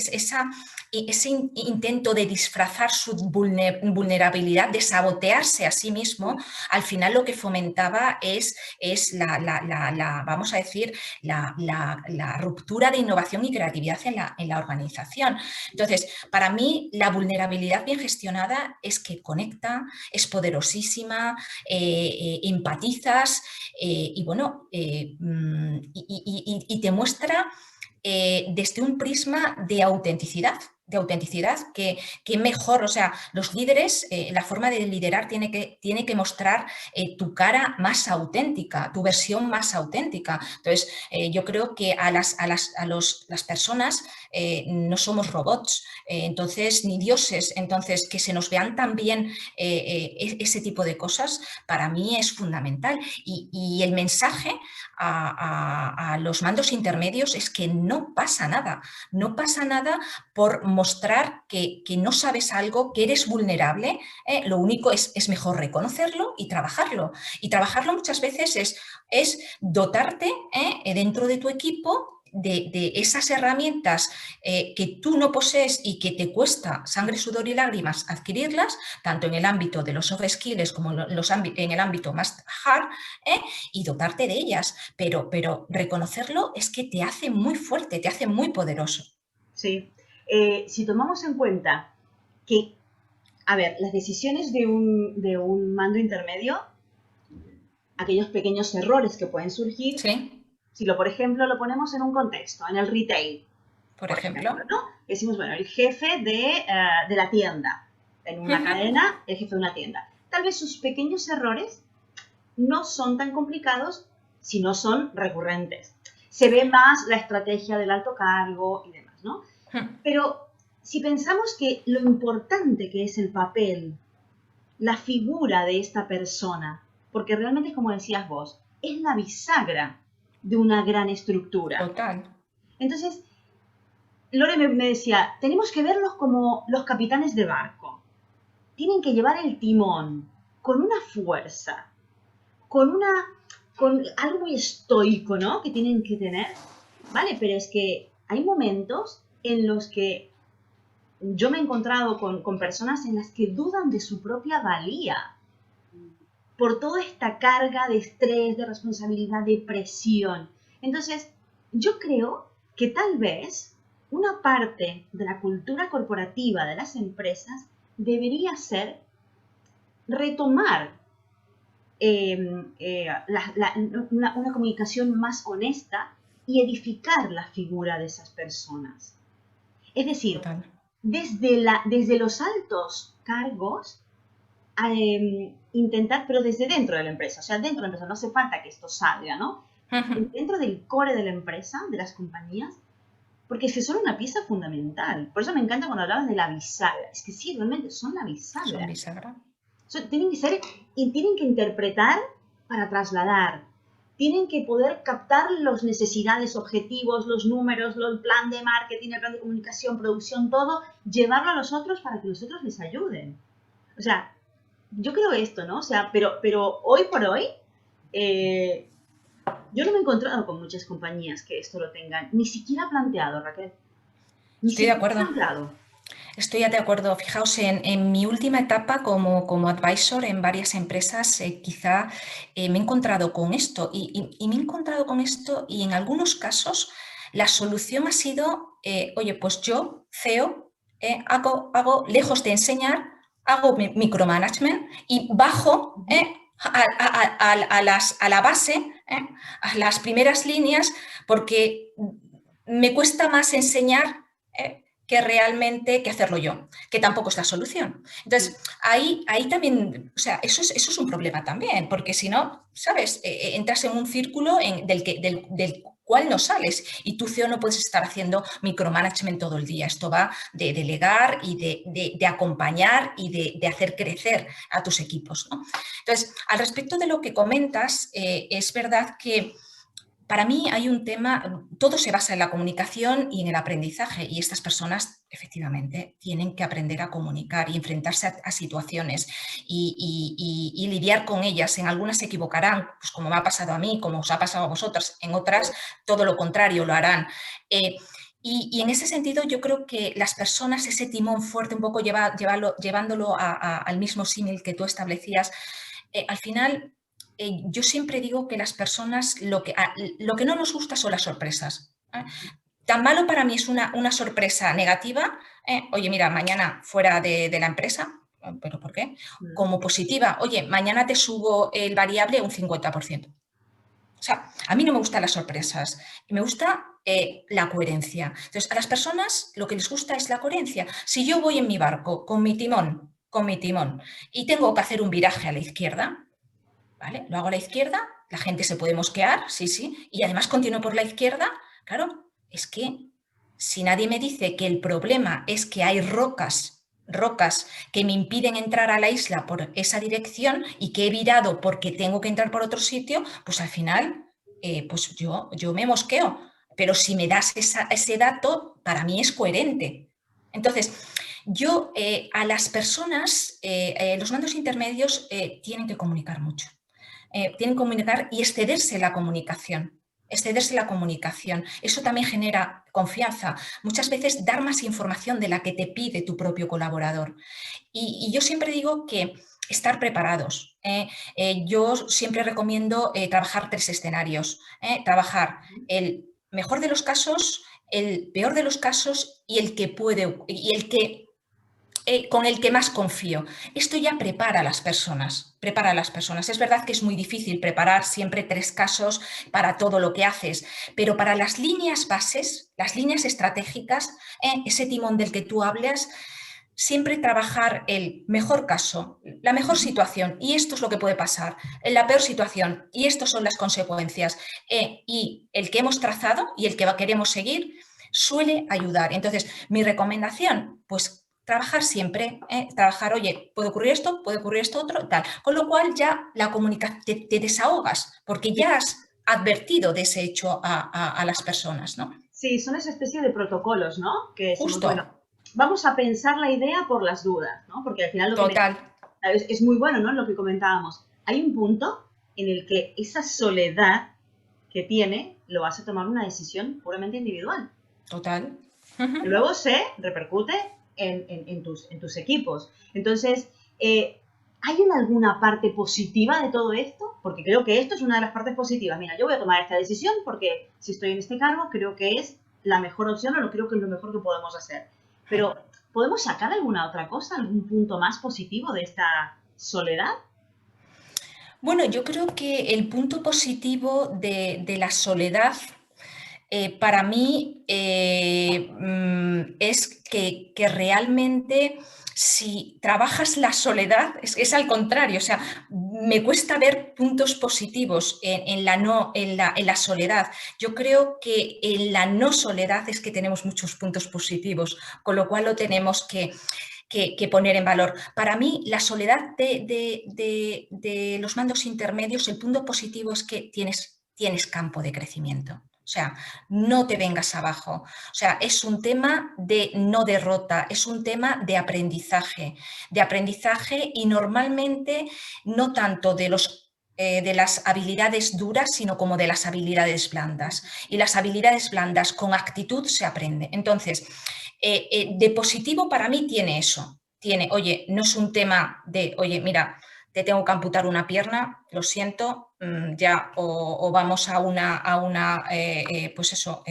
intento de disfrazar su vulnerabilidad, de sabotearse a sí mismo, al final lo que fomentaba es vamos a decir, la ruptura de innovación y creatividad en la organización. Entonces, para mí, la vulnerabilidad bien gestionada es que conecta, es poderosísima, empatizas y bueno, y te muestra desde un prisma de autenticidad, que mejor, o sea, los líderes, la forma de liderar tiene que mostrar tu cara más auténtica, tu versión más auténtica. Entonces, yo creo que las personas no somos robots, entonces, ni dioses, entonces, que se nos vean también ese tipo de cosas, para mí es fundamental. Y el mensaje a los mandos intermedios es que no pasa nada por mostrar que no sabes algo, que eres vulnerable. Lo único es mejor reconocerlo y trabajarlo. Y trabajarlo muchas veces es dotarte dentro de tu equipo de esas herramientas que tú no posees y que te cuesta sangre, sudor y lágrimas adquirirlas, tanto en el ámbito de los soft skills como en el ámbito más hard, y dotarte de ellas. Pero reconocerlo es que te hace muy fuerte, te hace muy poderoso. sí. Si tomamos en cuenta que, a ver, las decisiones de un mando intermedio, aquellos pequeños errores que pueden surgir, Sí, si por ejemplo lo ponemos en un contexto, en el retail, Por ejemplo, ¿no? Decimos, bueno, el jefe de la tienda, en una cadena, el jefe de una tienda. Tal vez sus pequeños errores no son tan complicados si no son recurrentes. Se ve más la estrategia del alto cargo y demás, ¿no? Pero si pensamos que lo importante que es el papel, la figura de esta persona, porque realmente, como decías vos, es la bisagra de una gran estructura. total. Entonces, Lore me decía, tenemos que verlos como los capitanes de barco. Tienen que llevar el timón con una fuerza, con algo muy estoico, ¿no? Que tienen que tener, ¿vale? Pero es que hay momentos en los que yo me he encontrado con personas en las que dudan de su propia valía por toda esta carga de estrés, de responsabilidad, de presión. Entonces, yo creo que tal vez una parte de la cultura corporativa de las empresas debería ser retomar una comunicación más honesta y edificar la figura de esas personas. Es decir, Total. desde los altos cargos, intentar, pero desde dentro de la empresa, o sea, dentro de la empresa, no hace falta que esto salga, ¿no? Dentro del core de la empresa, de las compañías, porque es que son una pieza fundamental. Por eso me encanta cuando hablabas de la bisagra. Es que sí, realmente son la bisagra. Son bisagra. Tienen que ser y tienen que interpretar para trasladar. Tienen que poder captar las necesidades, objetivos, los números, el plan de marketing, el plan de comunicación, producción, todo, llevarlo a los otros para que los otros les ayuden. O sea, yo creo esto, ¿no? O sea, pero hoy por hoy, yo no me he encontrado con muchas compañías que esto lo tengan ni siquiera planteado, Raquel. Ni Estoy de siquiera acuerdo. planteado. Estoy de acuerdo. Fijaos, en mi última etapa como advisor en varias empresas, quizá me he encontrado con esto y me he encontrado con esto y en algunos casos la solución ha sido, oye, pues yo, CEO, hago lejos de enseñar, hago micromanagement y bajo a la base, a las primeras líneas, porque me cuesta más enseñar que realmente que hacerlo yo, que tampoco es la solución. Entonces, ahí también, o sea, eso es un problema también, porque si no, ¿sabes? Entras en un círculo del cual no sales y tú, CEO, no puedes estar haciendo micromanagement todo el día. Esto va de delegar y de acompañar y de hacer crecer a tus equipos, ¿no? Entonces, al respecto de lo que comentas, es verdad que para mí hay un tema, todo se basa en la comunicación y en el aprendizaje y estas personas efectivamente tienen que aprender a comunicar y enfrentarse a situaciones y lidiar con ellas. En algunas se equivocarán, pues como me ha pasado a mí, como os ha pasado a vosotras, en otras todo lo contrario, lo harán. Y en ese sentido yo creo que las personas, ese timón fuerte, un poco llevándolo al mismo símil que tú establecías, al final yo siempre digo que las personas lo que no nos gusta son las sorpresas. Tan malo para mí es una sorpresa negativa, oye, mira, mañana fuera de la empresa, ¿pero por qué? Como positiva, oye, mañana te subo el variable un 50%. O sea, a mí no me gustan las sorpresas, me gusta la coherencia. Entonces, a las personas lo que les gusta es la coherencia. Si yo voy en mi barco con mi timón, y tengo que hacer un viraje a la izquierda, ¿vale? Lo hago a la izquierda, la gente se puede mosquear, sí, y además continúo por la izquierda. Claro, es que si nadie me dice que el problema es que hay rocas que me impiden entrar a la isla por esa dirección y que he virado porque tengo que entrar por otro sitio, pues al final, pues yo me mosqueo. Pero si me das ese dato, para mí es coherente. Entonces, yo a las personas, los mandos intermedios tienen que comunicar mucho. Tienen que comunicar y excederse la comunicación. Eso también genera confianza. Muchas veces dar más información de la que te pide tu propio colaborador. Y yo siempre digo que estar preparados. Yo siempre recomiendo trabajar 3 escenarios. Trabajar el mejor de los casos, el peor de los casos y el que con el que más confío. Esto ya prepara a las personas, prepara a las personas. Es verdad que es muy difícil preparar siempre 3 casos para todo lo que haces, pero para las líneas bases, las líneas estratégicas, ese timón del que tú hablas, siempre trabajar el mejor caso, la mejor situación, y esto es lo que puede pasar, en la peor situación, y estas son las consecuencias, y el que hemos trazado y el que queremos seguir suele ayudar. Entonces, mi recomendación, pues trabajar siempre, trabajar, oye, puede ocurrir esto otro, tal. Con lo cual ya la comunicación, te desahogas, porque ya has advertido de ese hecho a las personas, ¿no? Sí, son esa especie de protocolos, ¿no? Que decimos, Justo, bueno, vamos a pensar la idea por las dudas, ¿no? Porque al final lo que total. es muy bueno, ¿no? Lo que comentábamos. Hay un punto en el que esa soledad que tiene lo hace tomar una decisión puramente individual. Total. Que luego se repercute en tus equipos. Entonces, ¿hay alguna parte positiva de todo esto? Porque creo que esto es una de las partes positivas. Mira, yo voy a tomar esta decisión porque si estoy en este cargo creo que es la mejor opción o lo creo que es lo mejor que podemos hacer. Pero, ¿podemos sacar alguna otra cosa, algún punto más positivo de esta soledad? Bueno, yo creo que el punto positivo de la soledad para mí es que realmente si trabajas la soledad, es al contrario, o sea, me cuesta ver puntos positivos en la soledad. Yo creo que en la no soledad es que tenemos muchos puntos positivos, con lo cual lo tenemos que poner en valor. Para mí, la soledad de los mandos intermedios, el punto positivo es que tienes campo de crecimiento. O sea, no te vengas abajo. O sea, es un tema de no derrota, es un tema de aprendizaje y normalmente no tanto de las habilidades duras, sino como de las habilidades blandas. Y las habilidades blandas con actitud se aprende. Entonces, de positivo para mí tiene eso. Tiene, oye, no es un tema de, oye, mira, te tengo que amputar una pierna, lo siento, ya, o vamos a una pues eso,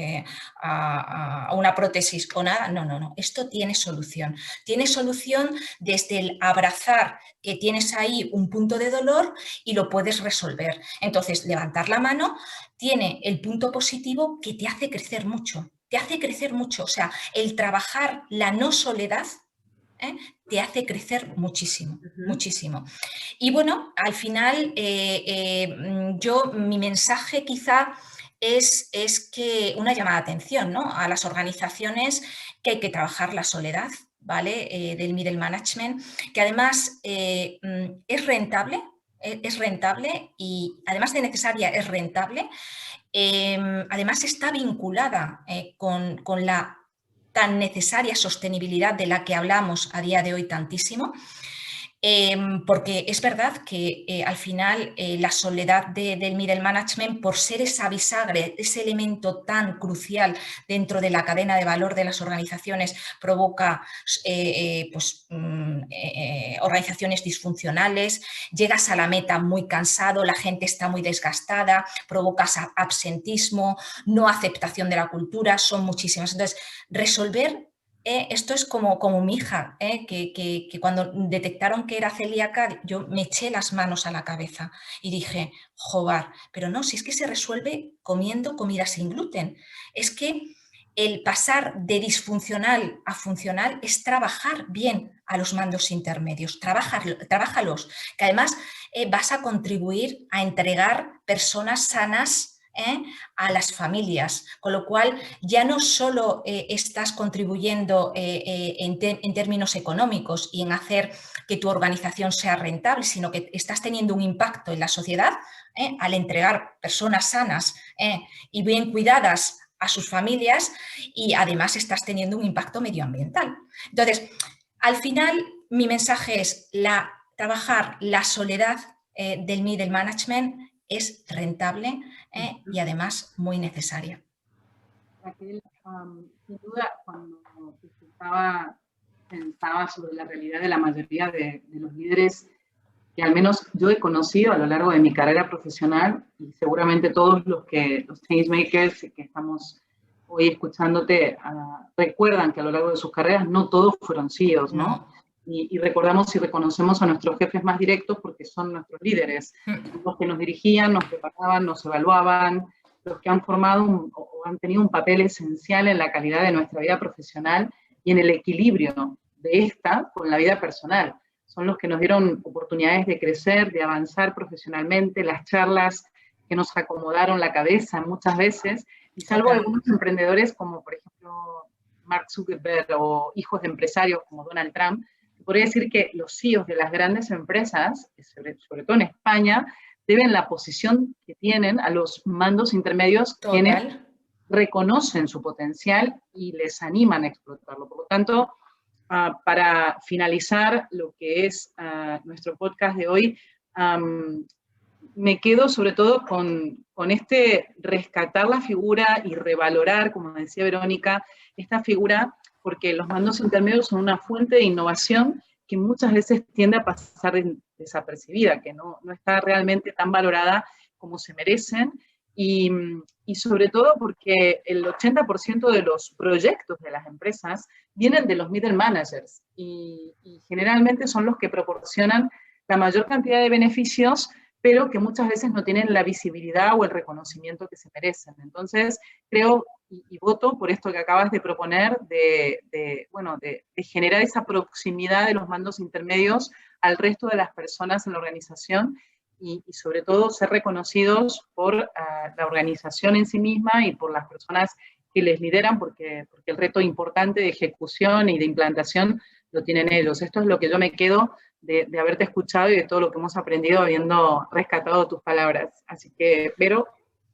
a una prótesis o nada. No, no, no. Esto tiene solución. Tiene solución desde el abrazar que tienes ahí un punto de dolor y lo puedes resolver. Entonces, levantar la mano tiene el punto positivo que te hace crecer mucho. Te hace crecer mucho. O sea, el trabajar la no soledad te hace crecer muchísimo, muchísimo. Y bueno, al final mi mensaje quizá es que una llamada de atención, ¿no?, a las organizaciones que hay que trabajar la soledad, ¿vale?, del middle management, que además es rentable y además de necesaria es rentable. Además está vinculada con la tan necesaria sostenibilidad de la que hablamos a día de hoy tantísimo, porque es verdad que al final la soledad del middle management, por ser esa bisagra, ese elemento tan crucial dentro de la cadena de valor de las organizaciones, provoca organizaciones disfuncionales, llegas a la meta muy cansado, la gente está muy desgastada, provocas absentismo, no aceptación de la cultura, son muchísimas. Entonces, resolver esto es como mi hija, que cuando detectaron que era celíaca, yo me eché las manos a la cabeza y dije, joder, pero no, si es que se resuelve comiendo comida sin gluten. Es que el pasar de disfuncional a funcional es trabajar bien a los mandos intermedios, trabájalos, que además vas a contribuir a entregar personas sanas a las familias, con lo cual ya no solo estás contribuyendo en términos económicos y en hacer que tu organización sea rentable, sino que estás teniendo un impacto en la sociedad al entregar personas sanas y bien cuidadas a sus familias, y además estás teniendo un impacto medioambiental. Entonces, al final, mi mensaje es trabajar la soledad del middle management es rentable y además muy necesaria. Raquel, sin duda, cuando pensaba sobre la realidad de la mayoría de los líderes que al menos yo he conocido a lo largo de mi carrera profesional, y seguramente todos los changemakers que estamos hoy escuchándote recuerdan que a lo largo de sus carreras no todos fueron CEOs, ¿no? y recordamos y reconocemos a nuestros jefes más directos porque son nuestros líderes, los que nos dirigían, nos preparaban, nos evaluaban, los que han formado o han tenido un papel esencial en la calidad de nuestra vida profesional y en el equilibrio de esta con la vida personal. Son los que nos dieron oportunidades de crecer, de avanzar profesionalmente, las charlas que nos acomodaron la cabeza muchas veces, y salvo algunos emprendedores como por ejemplo Mark Zuckerberg o hijos de empresarios como Donald Trump, podría decir que los CEOs de las grandes empresas, sobre todo en España, deben la posición que tienen a los mandos intermedios quienes reconocen su potencial y les animan a explotarlo. Por lo tanto, para finalizar lo que es nuestro podcast de hoy, me quedo sobre todo con este rescatar la figura y revalorar, como decía Verónica, esta figura, porque los mandos intermedios son una fuente de innovación que muchas veces tiende a pasar desapercibida, que no está realmente tan valorada como se merecen, y sobre todo porque el 80% de los proyectos de las empresas vienen de los middle managers, y generalmente son los que proporcionan la mayor cantidad de beneficios, pero que muchas veces no tienen la visibilidad o el reconocimiento que se merecen. Entonces, creo y voto por esto que acabas de proponer, de generar esa proximidad de los mandos intermedios al resto de las personas en la organización y sobre todo ser reconocidos por la organización en sí misma y por las personas que les lideran, porque el reto importante de ejecución y de implantación lo tienen ellos. Esto es lo que yo me quedo de haberte escuchado y de todo lo que hemos aprendido habiendo rescatado tus palabras. Así que, Vero,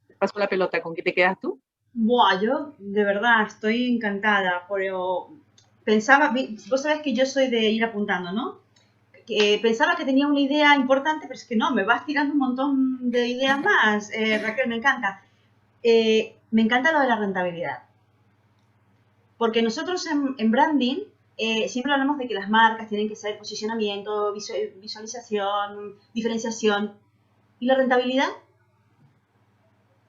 te paso la pelota. ¿Con qué te quedas tú? Buah, yo de verdad estoy encantada, pero pensaba, vos sabés que yo soy de ir apuntando, ¿no? Pensaba que tenía una idea importante, pero es que no, me vas tirando un montón de ideas más. Raquel, me encanta. Me encanta lo de la rentabilidad. Porque nosotros en branding siempre hablamos de que las marcas tienen que ser posicionamiento, visualización, diferenciación. ¿Y la rentabilidad?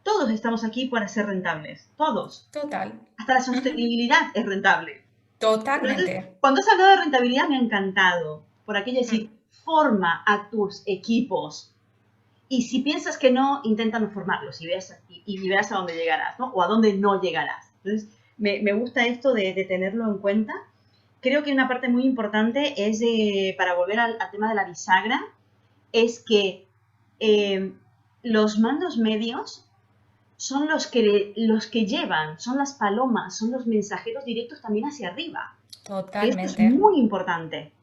Todos estamos aquí para ser rentables. Todos. Total. Hasta la sostenibilidad es rentable. Totalmente. Entonces, cuando has hablado de rentabilidad me ha encantado. Por aquello de decir, forma a tus equipos. Y si piensas que no, intenta no formarlos y verás a dónde llegarás, ¿no? O a dónde no llegarás. Entonces, me gusta esto de tenerlo en cuenta. Creo que una parte muy importante es, para volver al tema de la bisagra, es que los mandos medios son los que llevan, son las palomas, son los mensajeros directos también hacia arriba. Totalmente. Esto es muy importante.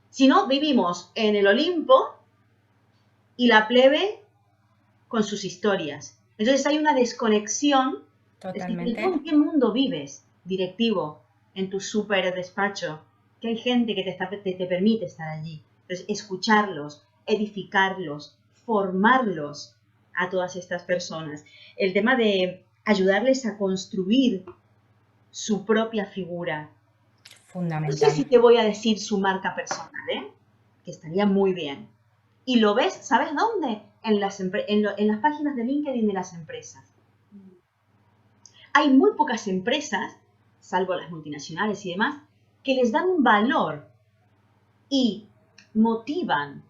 Si no, vivimos en el Olimpo y la plebe con sus historias. Entonces hay una desconexión. Totalmente. ¿En qué mundo vives, directivo, en tu súper despacho? Que hay gente que te permite estar allí. Entonces, escucharlos, edificarlos, formarlos a todas estas personas. El tema de ayudarles a construir su propia figura. Fundamental. No sé si te voy a decir su marca personal, que estaría muy bien. Y lo ves, ¿sabes dónde? En las páginas de LinkedIn de las empresas. Hay muy pocas empresas, salvo las multinacionales y demás, que les dan un valor y motivan,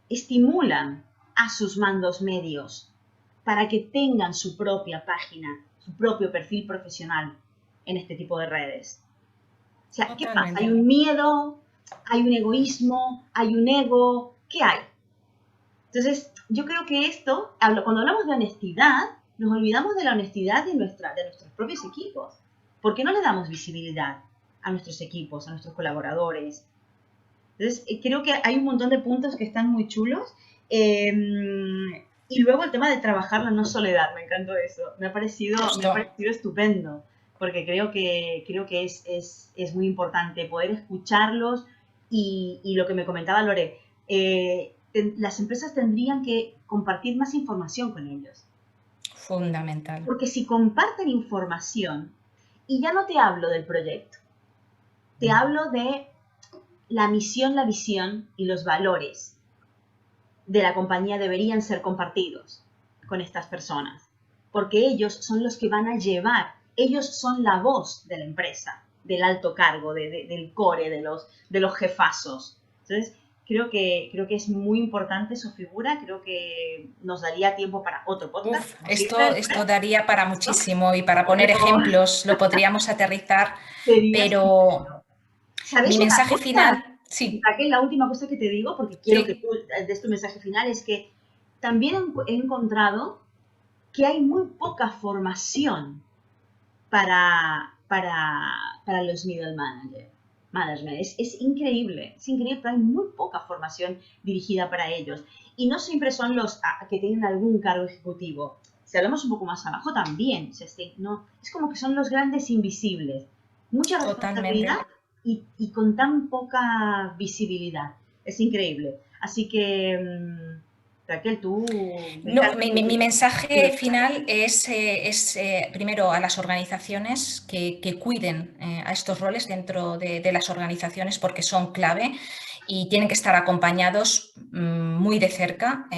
estimulan a sus mandos medios para que tengan su propia página, su propio perfil profesional en este tipo de redes. O sea, ¿qué pasa? Hay un miedo, hay un egoísmo, hay un ego, ¿qué hay? Entonces, yo creo que esto, cuando hablamos de honestidad, nos olvidamos de la honestidad de nuestros propios equipos. ¿Por qué no le damos visibilidad a nuestros equipos, a nuestros colaboradores? Entonces, creo que hay un montón de puntos que están muy chulos. Y luego el tema de trabajar la no soledad, me encantó eso. Me ha parecido estupendo, porque creo que es muy importante poder escucharlos y lo que me comentaba Lore, las empresas tendrían que compartir más información con ellos. Fundamental. Porque si comparten información, y ya no te hablo del proyecto, te hablo de la misión, la visión y los valores de la compañía deberían ser compartidos con estas personas, porque ellos son los que van a llevar, ellos son la voz de la empresa, del alto cargo, del core, de los jefazos. Entonces, creo que es muy importante su figura, creo que nos daría tiempo para otro podcast. Esto daría para muchísimo y para poner ejemplos lo podríamos aterrizar, pero mi mensaje final... Sí. Raquel, la última cosa que te digo, porque quiero que tú des tu mensaje final, es que también he encontrado que hay muy poca formación para los middle management. Es increíble, pero hay muy poca formación dirigida para ellos. Y no siempre son los que tienen algún cargo ejecutivo. Si hablamos un poco más abajo también, no, es como que son los grandes invisibles. Mucha responsabilidad y con tan poca visibilidad. Es increíble. Así que... Raquel, tú... No, mi mensaje final es primero a las organizaciones que cuiden a estos roles dentro de las organizaciones porque son clave y tienen que estar acompañados muy de cerca,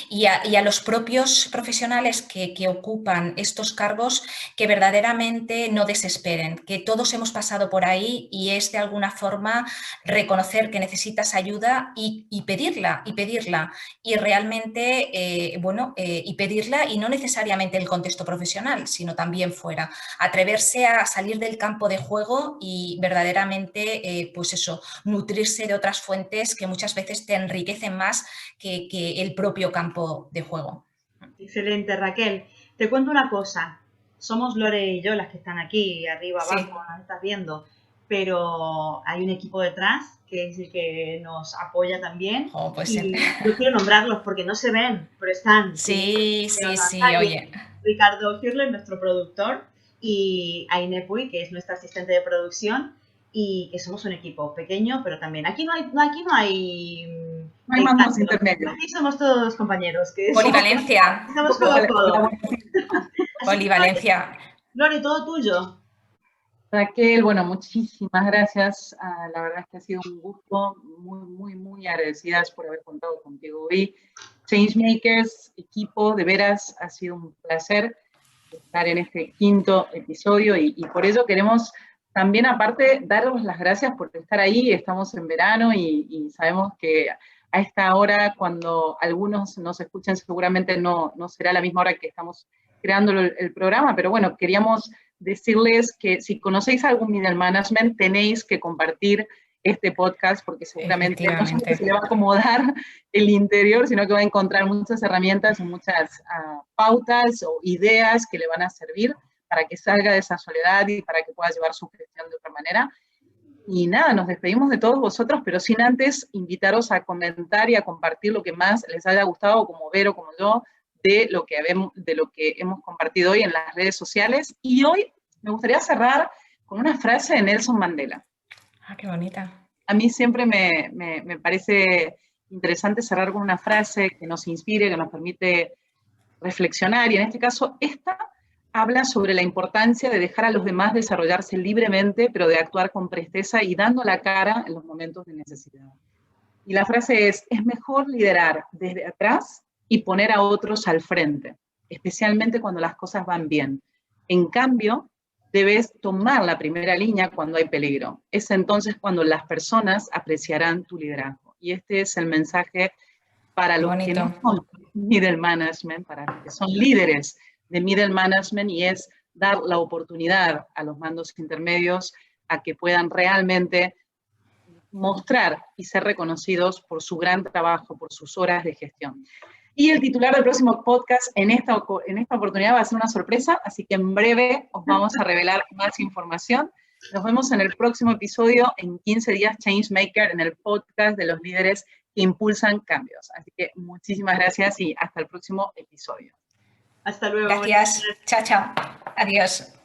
y a los propios profesionales que ocupan estos cargos que verdaderamente no desesperen, que todos hemos pasado por ahí y es de alguna forma reconocer que necesitas ayuda y pedirla, y realmente, y pedirla y no necesariamente el contexto profesional, sino también fuera. Atreverse a salir del campo de juego y verdaderamente, nutrirse de otras fuentes que muchas veces te enriquecen más que el propio campo de juego. Excelente, Raquel. Te cuento una cosa. Somos Lore y yo las que están aquí, arriba, abajo, nos estás viendo, pero hay un equipo detrás que es el que nos apoya también. Yo quiero nombrarlos porque no se ven, pero están. Sí, oye. Ricardo Hirler, nuestro productor, y Aine Puy, que es nuestra asistente de producción, y que somos un equipo pequeño, pero también aquí no hay mandos intermedios. Aquí somos todos compañeros. Polivalencia. Somos todos. Polivalencia. Lore, todo tuyo. Raquel, bueno, muchísimas gracias. La verdad es que ha sido un gusto, muy, muy, muy agradecidas por haber contado contigo hoy. Changemakers, equipo, de veras, ha sido un placer estar en este 5º episodio y por ello queremos también, aparte, daros las gracias por estar ahí. Estamos en verano y sabemos que a esta hora, cuando algunos nos escuchen, seguramente no será la misma hora que estamos creando el programa, pero bueno, queríamos decirles que si conocéis algún middle management, tenéis que compartir este podcast, porque seguramente no solo se le va a acomodar el interior, sino que va a encontrar muchas herramientas y muchas pautas o ideas que le van a servir para que salga de esa soledad y para que pueda llevar su gestión de otra manera. Y nada, nos despedimos de todos vosotros, pero sin antes invitaros a comentar y a compartir lo que más les haya gustado, como Vero, como yo, de lo que hemos compartido hoy en las redes sociales. Y hoy me gustaría cerrar con una frase de Nelson Mandela. Qué bonita. A mí siempre me parece interesante cerrar con una frase que nos inspire, que nos permite reflexionar, y en este caso esta habla sobre la importancia de dejar a los demás desarrollarse libremente, pero de actuar con presteza y dando la cara en los momentos de necesidad. Y la frase es mejor liderar desde atrás y poner a otros al frente, especialmente cuando las cosas van bien. En cambio, debes tomar la primera línea cuando hay peligro. Es entonces cuando las personas apreciarán tu liderazgo. Y este es el mensaje para los que no son middle management, para los que son líderes de middle management, y es dar la oportunidad a los mandos intermedios a que puedan realmente mostrar y ser reconocidos por su gran trabajo, por sus horas de gestión. Y el titular del próximo podcast en esta oportunidad va a ser una sorpresa, así que en breve os vamos a revelar más información. Nos vemos en el próximo episodio, en 15 días, Changemaker, en el podcast de los líderes que impulsan cambios. Así que muchísimas gracias y hasta el próximo episodio. Hasta luego. Gracias. Chao, chao. Adiós.